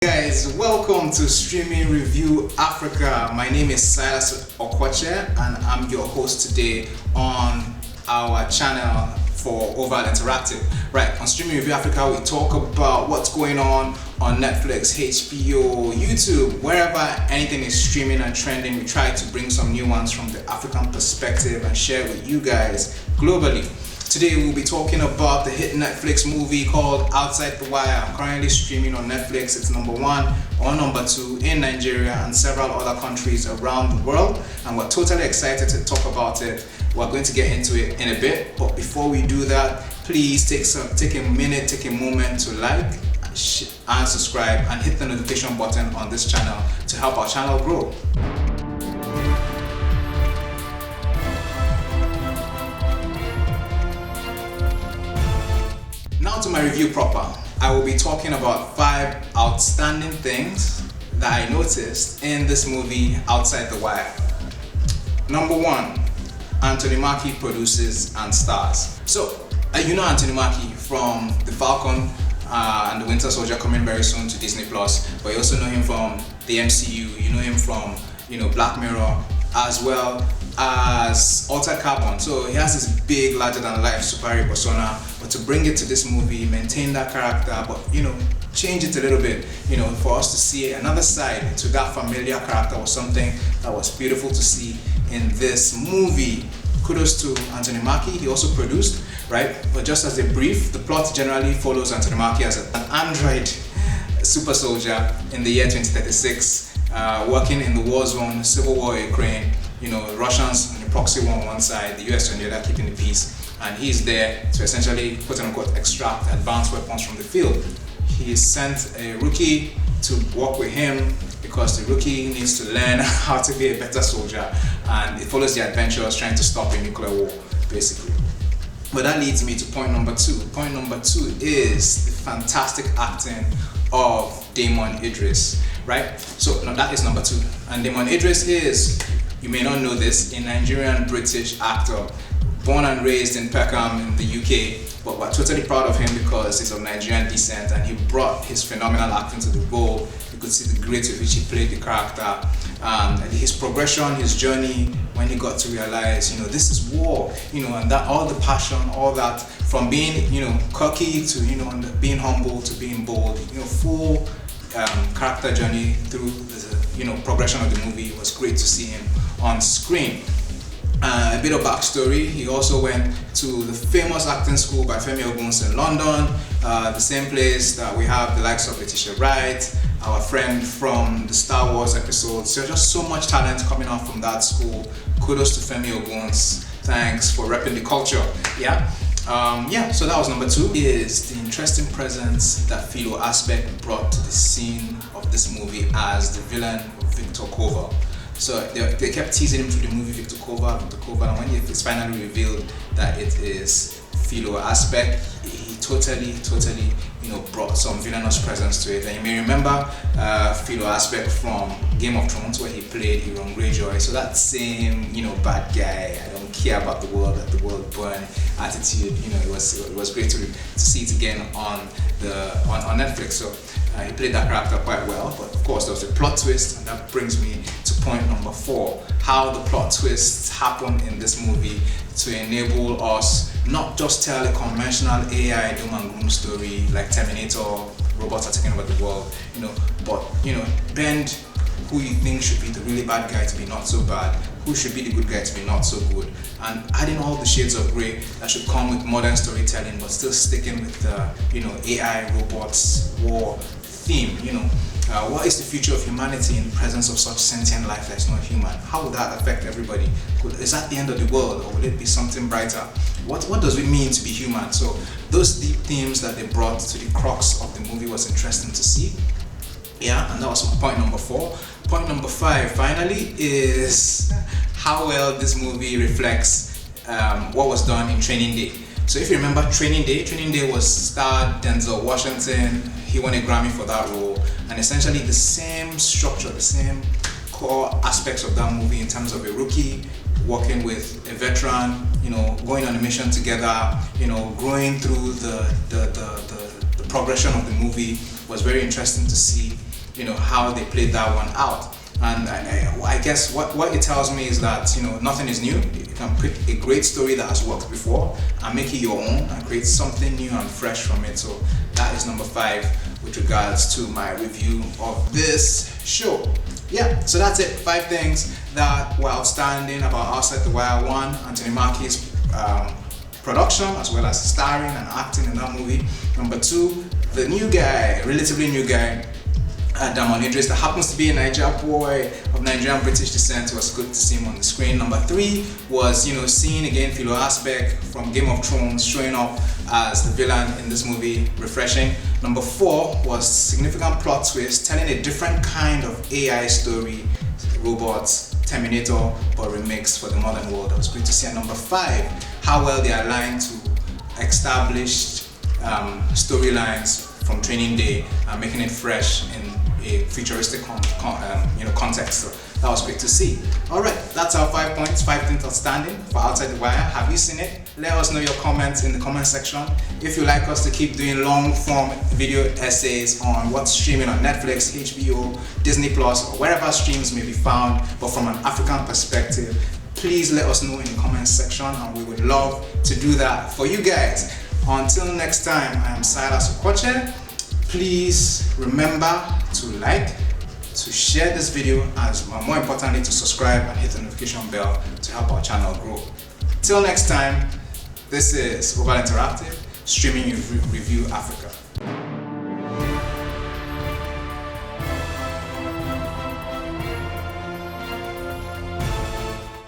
Guys, welcome to Streaming Review Africa. My name is Silas Okwache and I'm your host today on our channel for Oval Interactive. Right, on Streaming Review Africa we talk about what's going on Netflix, HBO, YouTube, wherever anything is streaming and trending. We try to bring some new ones from the African perspective and share with you guys globally. Today we'll be talking about the hit Netflix movie called Outside the Wire. Currently streaming on Netflix. It's number 1 or number 2 in Nigeria and several other countries around the world. And we're totally excited to talk about it. We're going to get into it in a bit. But before we do that, please take a moment to like and subscribe and hit the notification button on this channel to help our channel grow. Now to my review proper. I will be talking about 5 outstanding things that I noticed in this movie Outside the Wire. Number 1, Anthony Mackie produces and stars. So, you know Anthony Mackie from The Falcon and The Winter Soldier coming very soon to Disney+, but you also know him from the MCU, you know him from Black Mirror, as well as Altered Carbon. So he has this big, larger-than-life superhero persona, but to bring it to this movie, maintain that character, but change it a little bit, for us to see another side to that familiar character was something that was beautiful to see in this movie. Kudos to Anthony Mackie. He also produced, right? But just as a brief, the plot generally follows Anthony Mackie as an android super soldier in the year 2036, working in the war zone, civil war Ukraine. Russians on the proxy war on one side, the US on the other, keeping the peace, and he's there to essentially, quote-unquote, extract advanced weapons from the field. He sent a rookie to work with him because the rookie needs to learn how to be a better soldier, and it follows the adventures trying to stop a nuclear war, basically. But that leads me to point number 2. Point number 2 is the fantastic acting of Damon Idris, right? So no, that is number 2. And Damon Idris is, you may not know this, a Nigerian-British actor, born and raised in Peckham in the UK, but we're totally proud of him because he's of Nigerian descent and he brought his phenomenal acting to the role. You could see the grace with which he played the character, his progression, his journey when he got to realize, this is war, and that all the passion, all that, from being, cocky to, being humble to being bold, full character journey through the, progression of the movie. It was great to see him on screen. A bit of backstory, he also went to the famous acting school by Femi Oguns in London, the same place that we have the likes of Letitia Wright, our friend from the Star Wars episodes. So just so much talent coming out from that school. Kudos to Femi Oguns. Thanks for repping the culture. So that was number 2, is the interesting presence that Philo Aspect brought to the scene of this movie as the villain Victor Kova. So they kept teasing him through the movie Victor Kova, and when it's finally revealed that it is Philo Aspect, he totally, brought some villainous presence to it. And you may remember Philo Aspect from Game of Thrones, where he played Euron Greyjoy. So that same, bad guy, I don't care about the world, let the world burn attitude. It was great to see it again on Netflix. So he played that character quite well, but of course there was a plot twist, and that brings me to point number 4, how the plot twists happen in this movie to enable us not just tell a conventional AI doom and gloom story like Terminator, robots are taking over the world, but bend who you think should be the really bad guy to be not so bad, who should be the good guy to be not so good, and adding all the shades of grey that should come with modern storytelling, but still sticking with the AI, robots, war theme. What is the future of humanity in the presence of such sentient life that's not human? How would that affect everybody? Is that the end of the world, or will it be something brighter? What does it mean to be human? So those deep themes that they brought to the crux of the movie was interesting to see. And that was point number 4. Point number 5, finally, is how well this movie reflects what was done in Training Day. So if you remember Training Day was starred Denzel Washington. He won a Grammy for that role, and essentially the same structure, the same core aspects of that movie in terms of a rookie working with a veteran, going on a mission together, growing through the progression of the movie was very interesting to see. how they played that one out. And I guess what it tells me is that nothing is new. You can pick a great story that has worked before and make it your own and create something new and fresh from it. So that is number 5 with regards to my review of this show. Yeah, so that's it. 5 things that were outstanding about Outside the Wire. 1, Anthony Mackie's production, as well as starring and acting in that movie. Number 2, the new guy, relatively new guy, Damon Idris, that happens to be a Nigerian boy of Nigerian British descent. It was good to see him on the screen. Number 3 was, seeing again Philo Asbeck from Game of Thrones showing up as the villain in this movie, refreshing. Number 4 was significant plot twist, telling a different kind of AI story, robots, Terminator, but remixed for the modern world. That was great to see. And number 5, how well they aligned to established storylines from Training Day and making it fresh in a futuristic context. So that was great to see. Alright, that's our 5 points, 5 things outstanding for Outside the Wire. Have you seen it? Let us know your comments in the comment section. If you like us to keep doing long form video essays on what's streaming on Netflix, HBO, Disney Plus, or wherever streams may be found, but from an African perspective, please let us know in the comment section, and we would love to do that for you guys. Until next time, I am Silas Okoche. Please remember to like, to share this video, and more importantly to subscribe and hit the notification bell to help our channel grow. Till next time, this is Oval Interactive, streaming Review Africa.